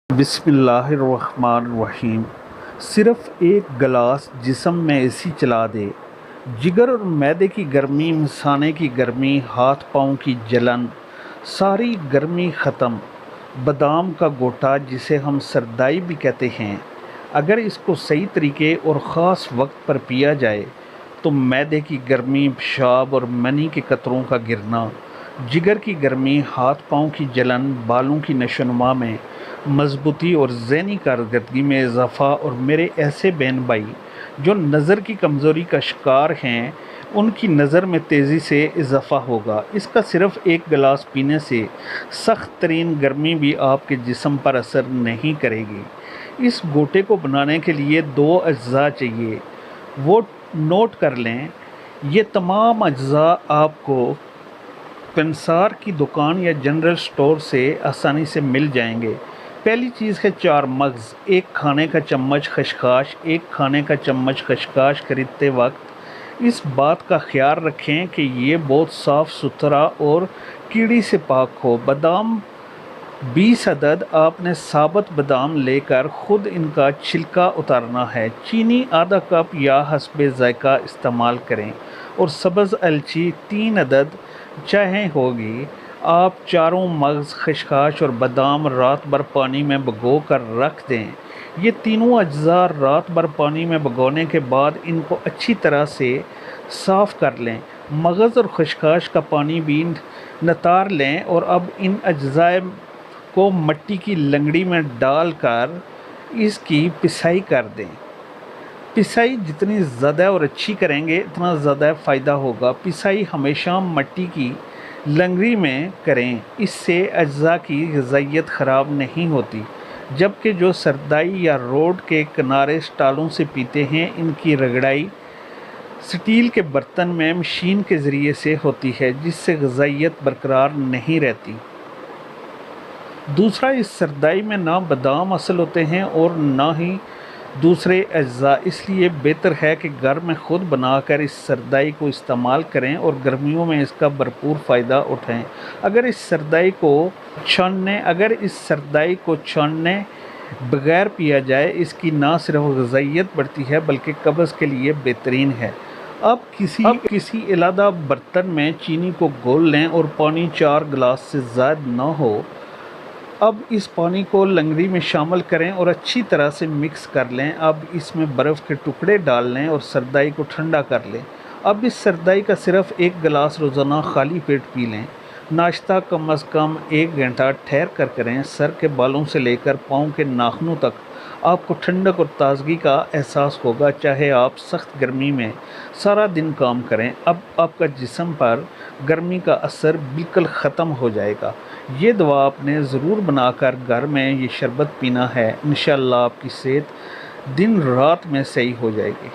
बिस्मिल्लाहिर्रहमानिर्रहीम। सिर्फ एक गिलास जिस्म में एसी चला दे, जिगर और मैदे की गर्मी, मसाने की गर्मी, हाथ पाँव की जलन, सारी गर्मी ख़त्म। बादाम का गोटा जिसे हम सरदाई भी कहते हैं, अगर इसको सही तरीके और ख़ास वक्त पर पिया जाए तो मैदे की गर्मी, पेशाब और मनी के कतरों का गिरना, जिगर की गर्मी, हाथ पाँव की जलन, बालों की नशोनुमा में मजबूती और ज़हनी कारकर्दगी में इजाफ़ा, और मेरे ऐसे बहन भाई जो नज़र की कमज़ोरी का शिकार हैं, उनकी नज़र में तेज़ी से इजाफ़ा होगा। इसका सिर्फ़ एक गिलास पीने से सख्त तरीन गर्मी भी आपके जिस्म पर असर नहीं करेगी। इस गोटे को बनाने के लिए 2 अज्जा चाहिए, वो नोट कर लें। ये तमाम अज्जा आपको पंसार की दुकान या जनरल स्टोर से आसानी से मिल जाएंगे। पहली चीज़ है 4 मगज़, 1 खाने का चम्मच खशखाश। 1 खाने का चम्मच खशखाश खरीदते वक्त इस बात का ख्याल रखें कि ये बहुत साफ़ सुथरा और कीड़ी से पाक हो। बादाम 20 अदद आपने साबुत बादाम लेकर ख़ुद इनका छिलका उतारना है। चीनी आधा कप या हस्बे ज़ायक़ा इस्तेमाल करें, और सब्ज़ इलायची 3 अदद चाहे होगी। आप चारों मगज़ खशखाश और बादाम रात भर पानी में भिगो कर रख दें। ये तीनों अज्जा रात भर पानी में भिगोने के बाद इनको अच्छी तरह से साफ़ कर लें। मगज़ और खशखाश का पानी भी नितार लें, और अब इन अज्जा को मिट्टी की लंगड़ी में डालकर इसकी पिसाई कर दें। पिसाई जितनी ज़्यादा और अच्छी करेंगे इतना ज़्यादा फ़ायदा होगा। पिसाई हमेशा मिट्टी की लंगड़ी में करें, इससे अज्जा की ग़िज़ाइयत ख़राब नहीं होती। जबकि जो सरदाई या रोड के किनारे स्टालों से पीते हैं, इनकी रगड़ाई स्टील के बर्तन में मशीन के ज़रिए से होती है, जिससे ग़िज़ाइयत बरकरार नहीं रहती। दूसरा, इस सरदाई में ना बादाम असल होते हैं और ना ही दूसरे अज्जा, इसलिए बेहतर है कि घर में ख़ुद बनाकर इस सरदाई को इस्तेमाल करें और गर्मियों में इसका भरपूर फ़ायदा उठाएं। अगर इस सरदाई को छानने बगैर पिया जाए, इसकी ना सिर्फ ग़िज़ाइयत बढ़ती है बल्कि कब्ज़ के लिए बेहतरीन है। अब किसी अलग बर्तन में चीनी को घोल लें और पानी 4 गिलास से ज़्यादा ना हो। अब इस पानी को लंगड़ी में शामिल करें और अच्छी तरह से मिक्स कर लें। अब इसमें बर्फ़ के टुकड़े डाल लें और सरदाई को ठंडा कर लें। अब इस सरदाई का सिर्फ 1 गिलास रोज़ाना खाली पेट पी लें। नाश्ता कम अज़ कम 1 घंटा ठहर कर करें। सर के बालों से लेकर पाँव के नाखूनों तक आपको ठंडक और ताज़गी का एहसास होगा, चाहे आप सख्त गर्मी में सारा दिन काम करें। अब आपका जिस्म पर गर्मी का असर बिल्कुल ख़त्म हो जाएगा। ये दवा आपने ज़रूर बनाकर घर में ये शरबत पीना है। इंशाअल्लाह आपकी सेहत दिन रात में सही हो जाएगी।